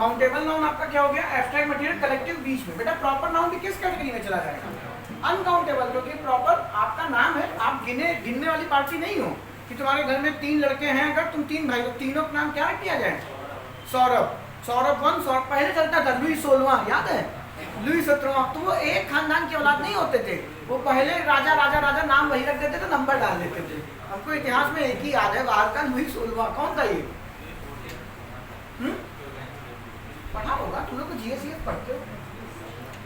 Countable noun आपका क्या हो गया, एब्स्ट्रैक्ट मटेरियल कलेक्टिव बीच में। बेटा प्रॉपर नाउन भी किस कैटेगरी में चला जाएगा, अनकाउंटेबल, क्योंकि प्रॉपर आपका नाम है, आप गिनने वाली पार्टी नहीं हो कि तुम्हारे घर में 3 लड़के हैं, अगर तुम 3 भाई हो, तीनों का नाम क्या किया जाए, सौरभ, सौरभ 1, सौरभ पहले चलता था, लुई 16वां याद है, लुई 17वां, तो वो एक खानदान की औलाद नहीं होते थे, वो पहले राजा राजा राजा नाम वही रख देते थे, नंबर डाल देते थे। हमको इतिहास में एक ही याद है बाहर का, लुई 16वां, कौन था ये, पढ़ा होगा तुम लोग को, जीएससीएस पढ़ते हो,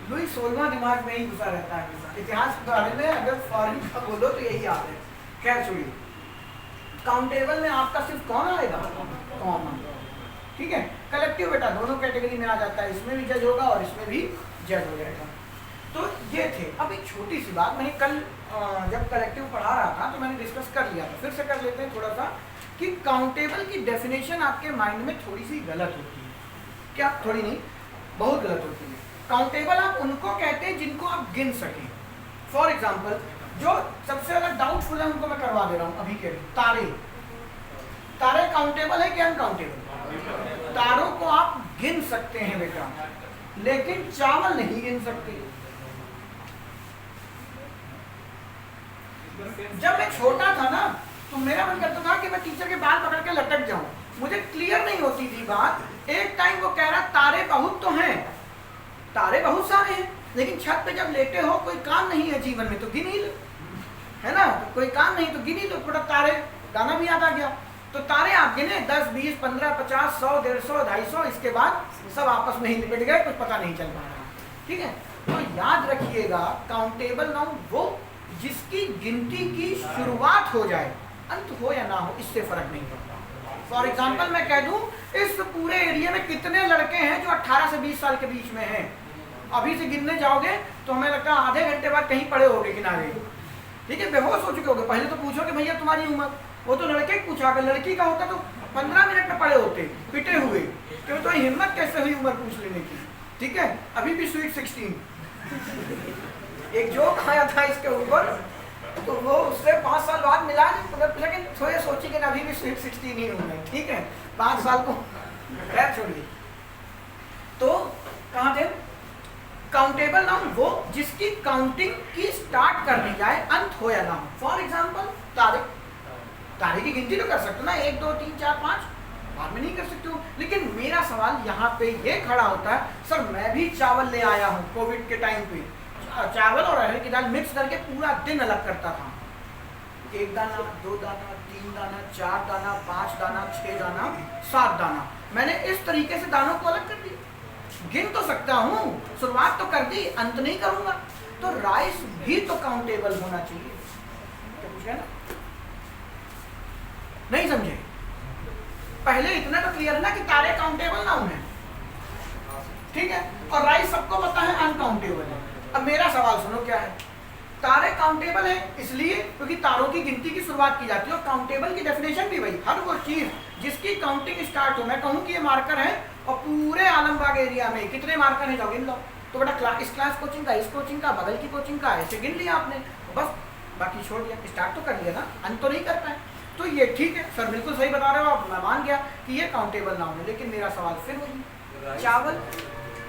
लुई 16वां दिमाग में ही घुसा रहता है इतिहास के बारे में, अगर फॉरेन का बोलो तो यही याद है। खैर छोड़िए, काउंटेबल में आपका सिर्फ कौन आएगा, कॉमन, ठीक है। कलेक्टिव बेटा दोनों कैटेगरी में आ जाता है, इसमें भी जज होगा और इसमें भी जज हो जाएगा। तो ये थे। अब एक छोटी सी बात, मैंने कल जब कलेक्टिव पढ़ा रहा था तो मैंने डिस्कस कर लिया था, फिर से कर लेते हैं थोड़ा सा, कि काउंटेबल की डेफिनेशन आपके माइंड में थोड़ी सी गलत होती है। क्या थोड़ी नहीं, बहुत गलत होती है। काउंटेबल आप उनको कहते हैं जिनको आप गिन सकें। फॉर एग्जाम्पल, जो सबसे ज्यादा डाउटफुल है उनको मैं करवा दे रहा हूँ अभी के लिए, तारे। तारे काउंटेबल है कि अनकाउंटेबल? तारों को आप गिन सकते हैं बेटा, लेकिन चावल नहीं गिन सकते। जब मैं छोटा था ना, तो मेरा मन करता था कि मैं टीचर के बाल पकड़ के लटक जाऊं, मुझे क्लियर नहीं होती थी बात। एक टाइम वो कह रहा तारे बहुत तो हैं, तारे बहुत सारे हैं, लेकिन छत पे जब लेटे हो, कोई काम नहीं है जीवन में तो गिन ही लो, है ना, तो कोई काम नहीं तो गिन ही लो, थोड़ा तारे, गाना भी याद आ गया। तो तारे आप गिने 10, 20, 15, 50, 100, 150, 250, इसके बाद सब आपस में ही निपट गए, कुछ पता नहीं चल पा रहा, ठीक है। तो याद रखिएगा, काउंटेबल नाउन वो जिसकी गिनती की शुरुआत हो जाए, अंत हो या ना हो, इससे फर्क नहीं पड़ता। फॉर एग्जाम्पल मैं कह दूं, इस पूरे एरिया में कितने लड़के हैं जो 18 से 20 साल के बीच में हैं, अभी से गिनने जाओगे तो हमें लगता है आधे घंटे बाद कहीं पड़े होगे किनारे, ठीक है, बेहोश हो चुके होगे। पहले तो पूछो कि भैया तुम्हारी उम्र, वो तो लड़के पूछा, अगर लड़की का होता तो 15 मिनट में पड़े होते, पिटे हुए, क्यों तो हिम्मत कैसे हुई उम्र पूछ लेने की, ठीक है। अभी भी स्वीट 16 एक जोक आया था इसके ऊपर, तो वो उससे 5 साल बाद मिला, लेकिन थोड़े सोची कि अभी भी स्वीट 16 ही हूँ मैं, ठीक है, 5 साल को खैर छोड़िए। तो कहाँ थे, काउंटेबल नाउन वो जिसकी काउंटिंग की स्टार्ट कर दी जाए, अंत हो या ना हो। फॉर एग्जाम्पल तारे, तारे की गिनती तो कर सकते हो ना, 1, 2, 3, 4, 5, बाद में नहीं कर सकते हो। लेकिन मेरा सवाल यहाँ पे ये खड़ा होता है, सर मैं भी चावल ले आया हूँ कोविड के टाइम पे, चावल और अरहर की दाल मिक्स करके पूरा दिन अलग करता था, 1 दाना, 2 दाना, 3 दाना, 4 दाना, 5 दाना, 6 दाना, 7 दाना, मैंने इस तरीके से दानों को अलग कर दिया। गिन तो सकता हूँ, शुरुआत तो कर दी, अंत नहीं करूंगा। तो राइस भी तो काउंटेबल होना चाहिए, तो पूछ ना, नहीं समझे? पहले इतना तो क्लियर ना कि तारे काउंटेबल नाउन है, ठीक है, और राइस सबको पता है अनकाउंटेबल है। अब मेरा सवाल सुनो क्या है, तारे काउंटेबल है इसलिए क्योंकि तारों की गिनती की शुरुआत की जाती है, और काउंटेबल की डेफिनेशन भी वही, हर वो चीज जिसकी काउंटिंग स्टार्ट हो, मैं कहूँ कि ये मार्कर है और पूरे आलमबाग एरिया में कितने मार्कर हैं, जाओ गिन लो, तो बेटा इस क्लास कोचिंग का, इस कोचिंग का, बगल की कोचिंग का, ऐसे गिन लिया आपने, बस बाकी छोड़ दिया, स्टार्ट तो कर लिया ना, अंत तो नहीं कर पाए। तो ये ठीक है सर, बिल्कुल सही बता रहे हो आप, मैं मान गया कि ये काउंटेबल नाउन है। लेकिन मेरा सवाल फिर वही, चावल,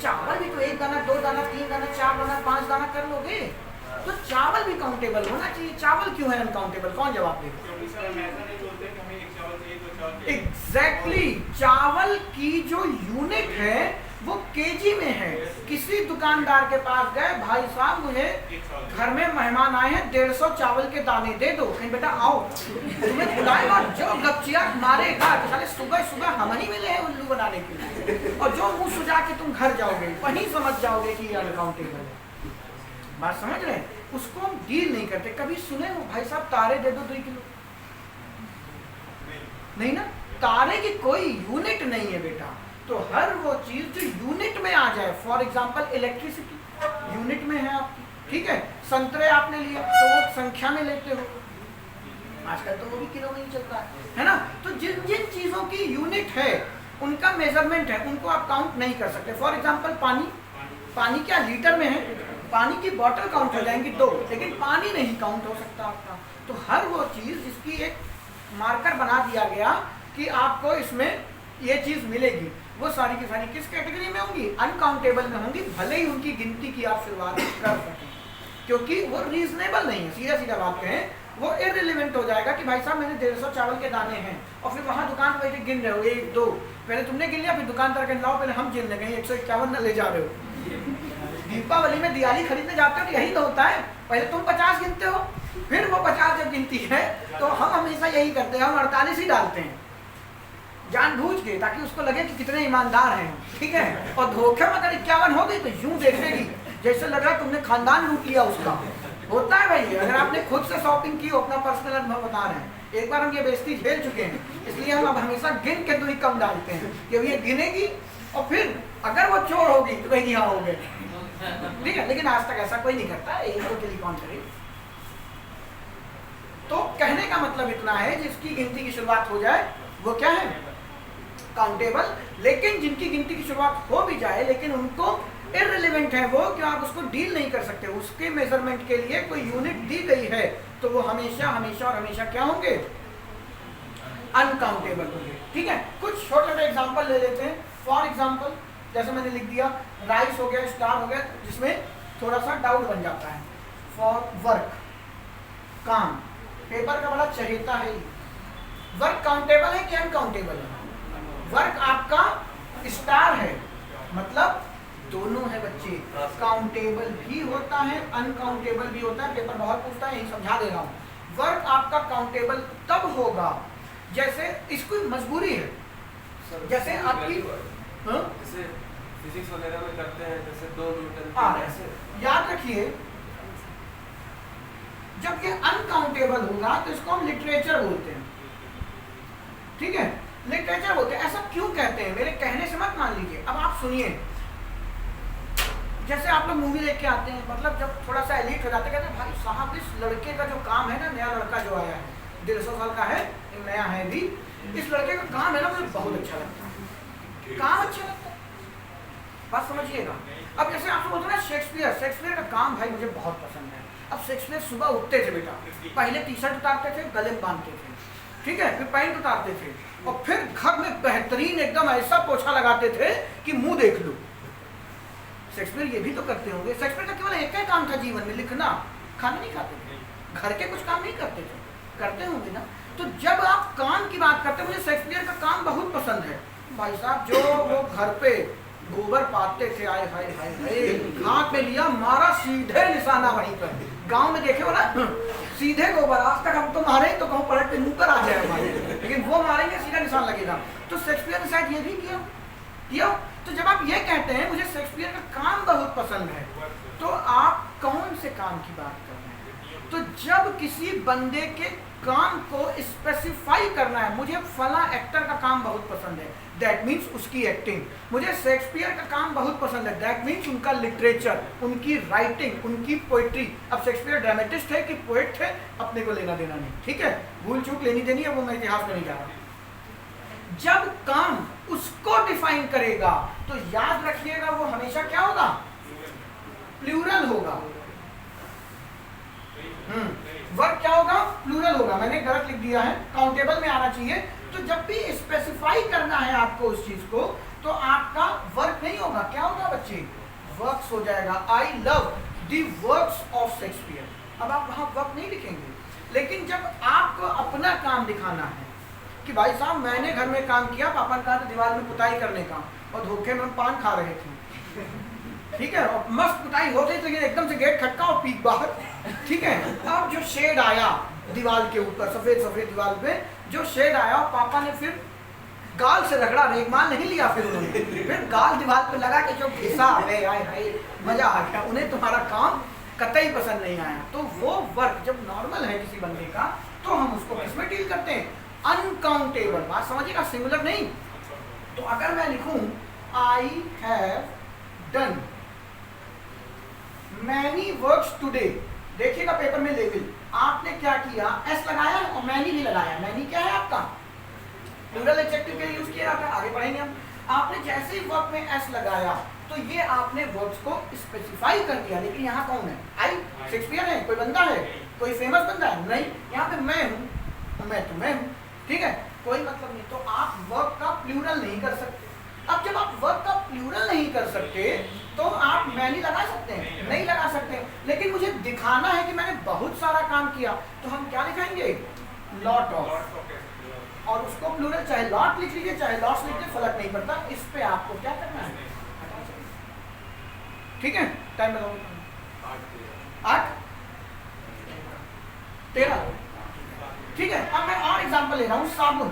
चावल भी तो 1 दाना, 2 दाना, 3 दाना, 4 दाना, 5 दाना कर लोगे, तो चावल भी काउंटेबल होना चाहिए। चावल क्यों है अनकाउंटेबल, कौन जवाब देगा? एग्जैक्टली, चावल की जो यूनिट है वो केजी में है। किसी दुकानदार के पास गए, भाई साहब मुझे घर में मेहमान आए हैं, 150 चावल के दाने दे दो, कहीं बेटा आओ, तुम्हें बुलाएगा, जो गपचिया मारेगा, साले सुबह सुबह हम ही मिले हैं उल्लू बनाने के लिए, और जो मुंह सुझा के तुम घर जाओगे, वहीं समझ जाओगे कि ये अनकाउंटेबल है। बात समझ रहे हैं? उसको हम डील नहीं करते। कभी सुने हो भाई साहब तारे दे दो 2 किलो? नहीं ना, तारे की कोई यूनिट नहीं है बेटा। तो हर वो चीज जो यूनिट में आ जाए, फॉर एग्जांपल इलेक्ट्रिसिटी यूनिट में है आपकी, ठीक है, संतरे आपने लिए तो वो संख्या में लेते हो, आजकल तो वो भी किलो में ही चलता है ना। तो जिन जिन चीजों की यूनिट है उनका मेजरमेंट है, उनको आप काउंट नहीं कर सकते। फॉर एग्जांपल पानी, पानी क्या लीटर में है, पानी की बॉटल काउंट हो जाएंगी 2, लेकिन पानी नहीं काउंट हो सकता आपका। तो हर वो चीज जिसकी एक मार्कर बना दिया गया कि आपको इसमें ये चीज़ मिलेगी, वो सारी की सारी किस कैटेगरी में होंगी? अनकाउंटेबल में होंगी, भले ही उनकी गिनती की आप शुरुआत कर सकें, क्योंकि वो रीजनेबल नहीं है। सीधा सीधा बात कहें, वो इररिलेवेंट हो जाएगा कि भाई साहब मेरे 150 चावल के दाने हैं, और फिर वहाँ दुकान पर बैठे गिन रहे हो 1 2, पहले तुमने गिन लिया, फिर दुकानदार कहने लाओ पहले हम गिन ले, कहीं 151 न ले जा रहे हो। दीपावली में दिवाली खरीदने जाते हो तो यही तो होता है, पहले तुम 50 गिनते हो, फिर वो 50 जब गिनती है तो हम हमेशा यही करते हैं, हम 48 ही डालते हैं जानबूझ के, ताकि उसको लगे कि कितने ईमानदार हैं, ठीक है। और धोखे में अगर 51 हो गई तो यूं देखेगी जैसे लग रहा है तुमने खानदान लूट लिया उसका। होता है भाई, अगर आपने खुद से शॉपिंग की हो, अपना पर्सनल अनुभव बता रहे हैं, एक बार हम ये बेइज्जती झेल चुके हैं, इसलिए हम अब हमेशा गिन के 2 ही कम डालते हैं कि ये गिनेगी, और फिर अगर वो चोर होगी तो कहेगी हाँ हो गए, ठीक है। लेकिन आज तक ऐसा कोई नहीं करता, एक के लिए कौन करे। तो कहने का मतलब इतना है, जिसकी गिनती की शुरुआत हो जाए वो क्या है? काउंटेबल। लेकिन जिनकी गिनती की शुरुआत हो भी जाए लेकिन उनको इररिलेवेंट है वो, कि आप उसको डील नहीं कर सकते, उसके मेजरमेंट के लिए कोई यूनिट दी गई है, तो वो हमेशा हमेशा और हमेशा क्या होंगे? अनकाउंटेबल होंगे, ठीक है। कुछ छोटे छोटे एग्जांपल ले लेते हैं। फॉर एग्जांपल, जैसे मैंने लिख दिया राइस हो गया, स्टार हो गया, जिसमें थोड़ा सा डाउट बन जाता है। फॉर वर्क, काम, पेपर का बड़ा चहेता है। वर्क काउंटेबल है कि अनकाउंटेबल है? वर्क आपका स्टार है, मतलब दोनों है बच्चे, काउंटेबल भी होता है अनकाउंटेबल भी होता है। पेपर बहुत पूछता है, यही समझा दे रहा हूँ। वर्क आपका काउंटेबल तब होगा जैसे इसको मजबूरी है, जैसे आपकी जैसे फिजिक्स वगैरह में करते हैं, जैसे 2 न्यूटन, ऐसे याद रखिए। जब ये अनकाउंटेबल होगा तो इसको हम लिटरेचर बोलते हैं, ठीक है, लिटरेचर बोलते हैं। ऐसा क्यों कहते हैं? मेरे कहने से मत मान लीजिए, अब आप सुनिए। जैसे आप लोग मूवी देख के आते हैं, मतलब जब थोड़ा सा एलिट हो जाते हैं, कहते हैं भाई साहब इस लड़के का जो काम है ना, नया लड़का जो आया है, 150 साल का है, नया है भी, इस लड़के का काम है ना मुझे बहुत अच्छा लगता है, काम अच्छा लगता है। बात समझिएगा। अब जैसे आप बोलते हैं ना शेक्सपियर का काम भाई मुझे बहुत पसंद है। अब शेक्सपियर सुबह उठते थे बेटा, पहले टी-शर्ट उतारते थे, गले में बांधते थे, ठीक है, फिर पैंट उतारते थे, और फिर घर में बेहतरीन एकदम ऐसा पोछा लगाते थे कि मुंह देख लो। शेक्सपियर ये भी तो करते होंगे। शेक्सपियर का केवल एक ही काम था जीवन में, लिखना। खाना नहीं खाते थे, घर के कुछ काम नहीं करते थे, करते होंगे ना। तो जब आप काम की बात करते हैं, मुझे शेक्सपियर का काम बहुत पसंद है भाई साहब। जो वो घर पे गोबर पाते थे, आए हाय हाय हाय, हाथ में लिया, मारा सीधे निशाना वहीं पर। गांव में देखे हो ना, सीधे गोबर। आज तक हम तो मारे तो कहूँ पलट के मुंह पर आ जाए हमारे, लेकिन वो मारेंगे सीधा निशान लगेगा। तो शेक्सपियर ने शायद ये भी किया। तो जब आप ये कहते हैं मुझे शेक्सपियर का काम बहुत पसंद है, तो आप कौन से काम की बात कर रहे हैं? तो जब किसी बंदे के काम को स्पेसिफाई करना है, मुझे फला एक्टर का काम बहुत पसंद है, दैट मीन्स उसकी एक्टिंग। मुझे शेक्सपियर का काम बहुत पसंद है, दैट मीन्स उनका लिटरेचर, उनकी राइटिंग, उनकी पोइट्री। अब शेक्सपियर ड्रामेटिस्ट है कि पोएट है, अपने को लेना देना नहीं, ठीक है, भूल चूक लेनी देनी है, वो मैं इतिहास में नहीं जा रहा। जब काम उसको डिफाइन करेगा तो याद रखिएगा वो हमेशा क्या होगा? प्लूरल होगा। वर्क क्या होगा? प्लूरल होगा। मैंने गलत लिख दिया है, काउंटेबल में आना चाहिए। तो जब भी स्पेसिफाई करना है आपको उस चीज को, तो आपका वर्क नहीं होगा, क्या होगा बच्चे? वर्क्स हो जाएगा। I love the works of Shakespeare. अब आप वहां वर्क नहीं लिखेंगे, लेकिन जब आपको अपना काम दिखाना है कि भाई साहब मैंने घर में काम किया, पापा ने कहा था दीवार में पुताई करने का, और धोखे में हम पान खा रहे थे, ठीक है, और मस्त पुताई हो गई, लेकिन एकदम से गेट खटका और पीक बाहर, ठीक है। अब जो शेड आया दीवार के ऊपर, सफेद सफेद दीवार पे जो शेड आया, पापा ने फिर गाल से रगड़ा, रेगमाल नहीं लिया, फिर उन्होंने फिर गाल दीवार पे लगा के जो घिसा, हाय मजा आ गया। उन्हें तुम्हारा काम कतई पसंद नहीं आया। तो वो वर्क जब नॉर्मल है किसी बंदे का, तो हम उसको किसमें डील करते हैं? अनकाउंटेबल। बात समझिएगा, सिंगुलर नहीं। तो अगर मैं लिखूं I have done many works today, देखिएगा पेपर में लेवल, आपने क्या किया? एस लगाया और मैनी भी लगाया। मैनी क्या है आपका? प्लूरल एडजेक्टिव के लिए यूज किया जाता है, आगे पढ़ेंगे हम। आपने जैसे ही वर्क में एस लगाया तो ये आपने वर्क्स को स्पेसिफाई कर दिया। लेकिन यहाँ कौन है? आई, शेक्सपियर है, कोई बंदा है, कोई फेमस बंदा है? नहीं, यहाँ पे मैं हूँ, मैं तो मैं हूँ, ठीक है, कोई मतलब नहीं। तो आप वर्क का प्लूरल नहीं, काम किया तो हम क्या लिखेंगे, लॉट ऑफ, और उसको प्लूरल चाहे लॉट लिख लीजिए चाहे लॉट्स लिख लीजिए, फर्क नहीं पड़ता। इस पे आपको क्या करना है, ठीक है। टाइम लगाओ, 8 13, ठीक है। अब मैं और एग्जांपल ले रहा हूं, साबुन।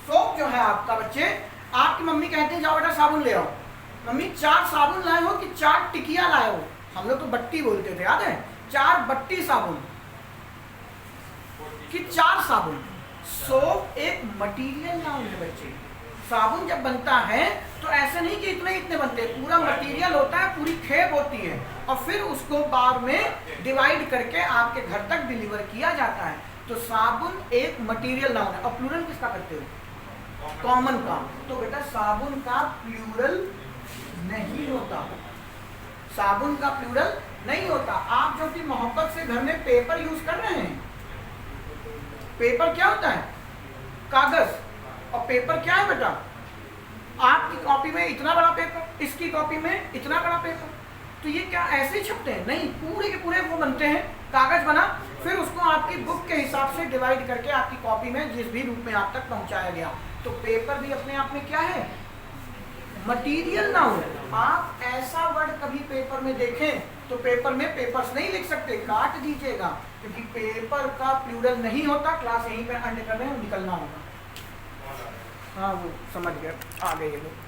सोप जो है आपका, बच्चे आपकी मम्मी कहते हैं जाओ बेटा साबुन ले आओ, मम्मी 4 साबुन लाए हो कि 4 टिकिया लाए हो, हम लोग तो बट्टी बोलते थे, याद है, 4 बट्टी साबुन कि 4 साबुन। सोप एक मटेरियल नाउन है बच्चे। साबुन जब बनता है तो ऐसे नहीं कि इतने इतने बनते, पूरा मटेरियल होता है, पूरी खेप होती है, और फिर उसको बाद में डिवाइड करके आपके घर तक डिलीवर किया जाता है। तो साबुन एक मटेरियल नाउन है। और प्लूरल किसका करते हो, कॉमन का। तो बेटा साबुन का प्लूरल नहीं होता, साबुन का प्लूरल नहीं होता। आप जो कि मोहब्बत से घर में पेपर यूज कर रहे हैं, पेपर क्या होता है, कागज, और पेपर क्या है बेटा, आपकी कॉपी में इतना बड़ा पेपर, इसकी कॉपी में इतना बड़ा पेपर। तो ये क्या ऐसे ही छपते हैं, नहीं, पूरे के पूरे वो बनते हैं, कागज बना, फिर उसको आपकी बुक के हिसाब से डिवाइड करके आपकी कॉपी में जिस भी रूप में आप तक पहुंचाया गया। तो पेपर भी अपने आप में क्या है, मटीरियल नाउन। आप ऐसा वर्ड कभी पेपर में देखें तो पेपर में पेपर्स नहीं लिख सकते, काट दीजिएगा, क्योंकि पेपर का प्लूरल नहीं होता। क्लास यहीं पे एंड कर रहे हैं, निकलना होगा। हाँ वो समझ गया, आ गए ये लोग।